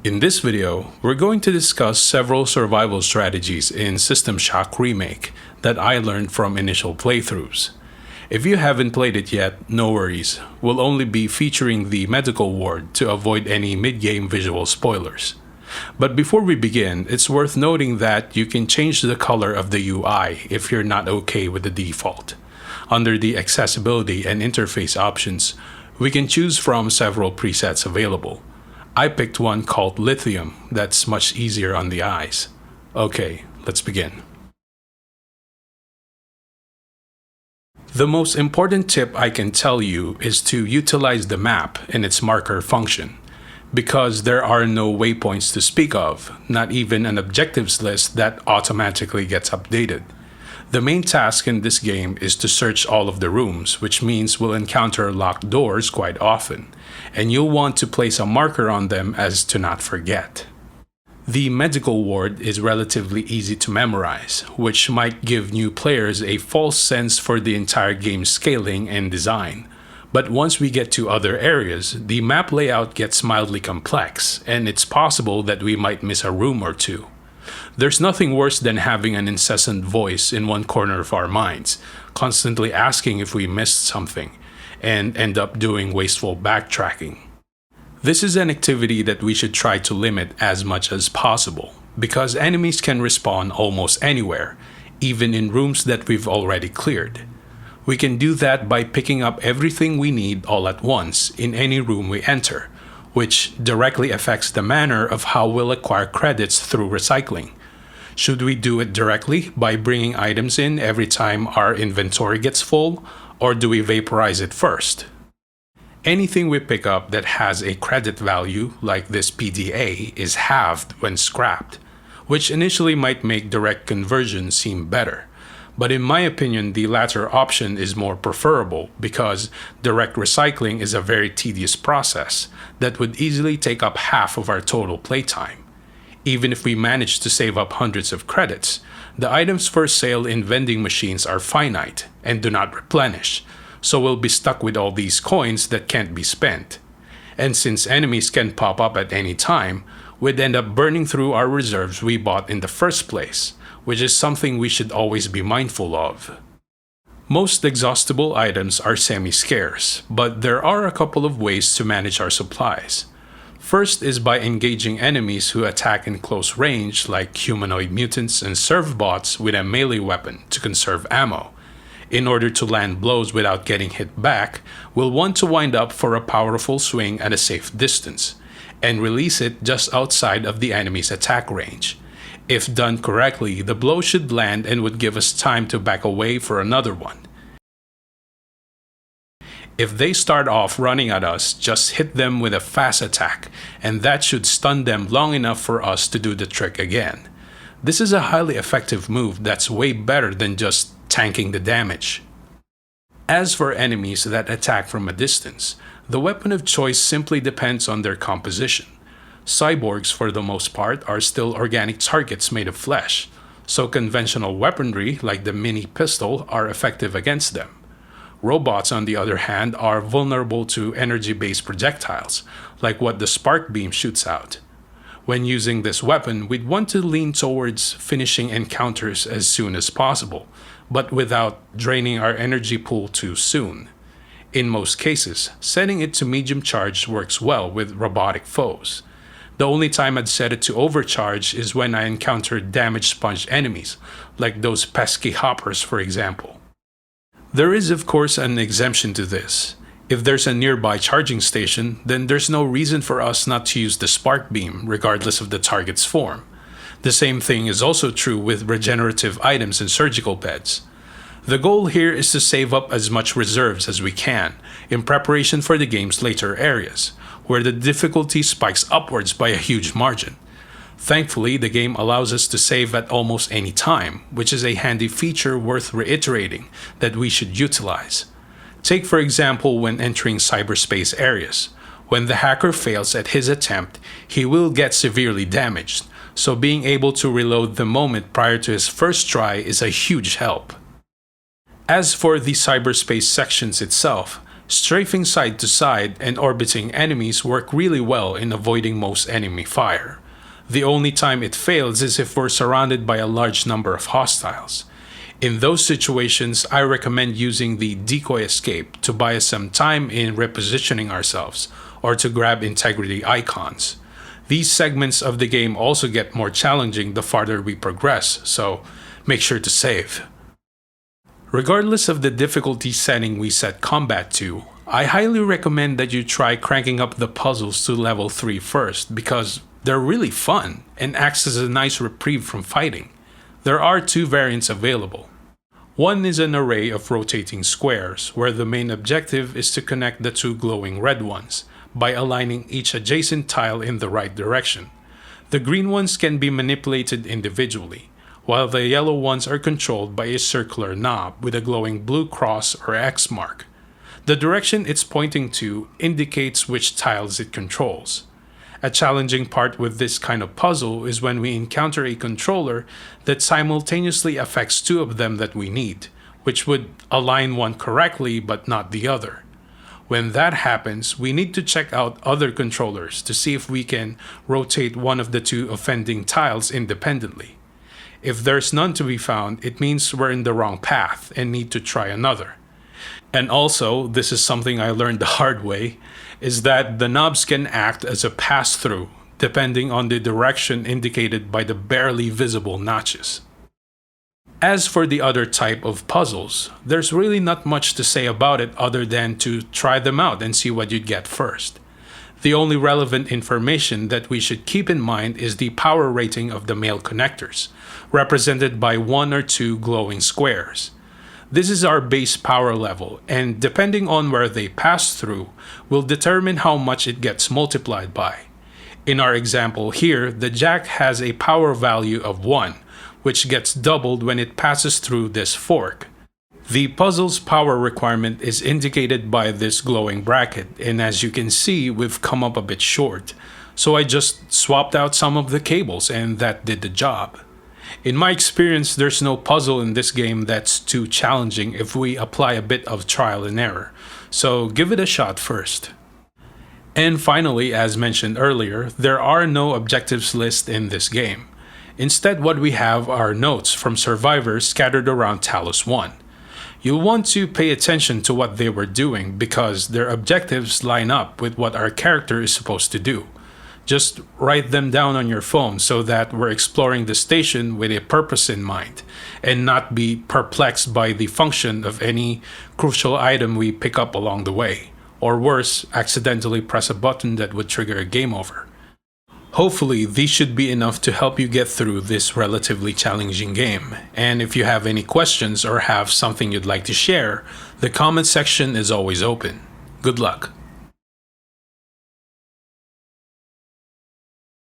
In this video, we're going to discuss several survival strategies in System Shock Remake that I learned from initial playthroughs. If you haven't played it yet, no worries, we'll only be featuring the medical ward to avoid any mid-game visual spoilers. But before we begin, it's worth noting that you can change the color of the UI if you're not okay with the default. Under the accessibility and interface options, we can choose from several presets available. I picked one called Lithium that's much easier on the eyes. Okay, let's begin. The most important tip I can tell you is to utilize the map in its marker function, because there are no waypoints to speak of, not even an objectives list that automatically gets updated. The main task in this game is to search all of the rooms, which means we'll encounter locked doors quite often, and you'll want to place a marker on them as to not forget. The medical ward is relatively easy to memorize, which might give new players a false sense for the entire game's scaling and design. But once we get to other areas, the map layout gets mildly complex, and it's possible that we might miss a room or two. There's nothing worse than having an incessant voice in one corner of our minds, constantly asking if we missed something, and end up doing wasteful backtracking. This is an activity that we should try to limit as much as possible, because enemies can respawn almost anywhere, even in rooms that we've already cleared. We can do that by picking up everything we need all at once in any room we enter, which directly affects the manner of how we'll acquire credits through recycling. Should we do it directly by bringing items in every time our inventory gets full, or do we vaporize it first? Anything we pick up that has a credit value, like this PDA, is halved when scrapped, which initially might make direct conversion seem better. But in my opinion, the latter option is more preferable because direct recycling is a very tedious process that would easily take up half of our total playtime. Even if we manage to save up hundreds of credits, the items for sale in vending machines are finite and do not replenish, so we'll be stuck with all these coins that can't be spent. And since enemies can pop up at any time, we'd end up burning through our reserves we bought in the first place, which is something we should always be mindful of. Most exhaustible items are semi-scarce, but there are a couple of ways to manage our supplies. First is by engaging enemies who attack in close range, like humanoid mutants and servbots, with a melee weapon to conserve ammo. In order to land blows without getting hit back, we'll want to wind up for a powerful swing at a safe distance, and release it just outside of the enemy's attack range. If done correctly, the blow should land and would give us time to back away for another one. If they start off running at us, just hit them with a fast attack, and that should stun them long enough for us to do the trick again. This is a highly effective move that's way better than just tanking the damage. As for enemies that attack from a distance, the weapon of choice simply depends on their composition. Cyborgs, for the most part, are still organic targets made of flesh, so conventional weaponry like the mini pistol are effective against them. Robots, on the other hand, are vulnerable to energy-based projectiles, like what the spark beam shoots out. When using this weapon, we'd want to lean towards finishing encounters as soon as possible, but without draining our energy pool too soon. In most cases, setting it to medium charge works well with robotic foes. The only time I'd set it to overcharge is when I encounter damage-sponged enemies, like those pesky hoppers, for example. There is, of course, an exemption to this. If there's a nearby charging station, then there's no reason for us not to use the spark beam, regardless of the target's form. The same thing is also true with regenerative items and surgical beds. The goal here is to save up as much reserves as we can, in preparation for the game's later areas, where the difficulty spikes upwards by a huge margin. Thankfully, the game allows us to save at almost any time, which is a handy feature worth reiterating that we should utilize. Take for example when entering cyberspace areas. When the hacker fails at his attempt, he will get severely damaged, so being able to reload the moment prior to his first try is a huge help. As for the cyberspace sections itself, Strafing side to side and orbiting enemies work really well in avoiding most enemy fire. The only time it fails is if we're surrounded by a large number of hostiles. In those situations, I recommend using the decoy escape to buy us some time in repositioning ourselves, or to grab integrity icons. These segments of the game also get more challenging the farther we progress, so make sure to save. Regardless of the difficulty setting we set combat to, I highly recommend that you try cranking up the puzzles to level 3 first, because they're really fun and acts as a nice reprieve from fighting. There are 2 variants available. One is an array of rotating squares, where the main objective is to connect the 2 glowing red ones, by aligning each adjacent tile in the right direction. The green ones can be manipulated individually, while the yellow ones are controlled by a circular knob with a glowing blue cross or X mark. The direction it's pointing to indicates which tiles it controls. A challenging part with this kind of puzzle is when we encounter a controller that simultaneously affects 2 of them that we need, which would align one correctly but not the other. When that happens, we need to check out other controllers to see if we can rotate one of the 2 offending tiles independently. If there's none to be found, it means we're in the wrong path and need to try another. And also, this is something I learned the hard way, is that the knobs can act as a pass-through depending on the direction indicated by the barely visible notches. As for the other type of puzzles, there's really not much to say about it other than to try them out and see what you'd get first. The only relevant information that we should keep in mind is the power rating of the male connectors, represented by 1 or 2 glowing squares. This is our base power level, and depending on where they pass through, will determine how much it gets multiplied by. In our example here, the jack has a power value of 1, which gets doubled when it passes through this fork. The puzzle's power requirement is indicated by this glowing bracket, and as you can see, we've come up a bit short, so I just swapped out some of the cables and that did the job. In my experience, there's no puzzle in this game that's too challenging if we apply a bit of trial and error, so give it a shot first. And finally, as mentioned earlier, there are no objectives list in this game. Instead, what we have are notes from survivors scattered around Talos 1. You'll want to pay attention to what they were doing because their objectives line up with what our character is supposed to do. Just write them down on your phone so that we're exploring the station with a purpose in mind and not be perplexed by the function of any crucial item we pick up along the way, or worse, accidentally press a button that would trigger a game over. Hopefully, these should be enough to help you get through this relatively challenging game, and if you have any questions or have something you'd like to share, the comment section is always open. Good luck!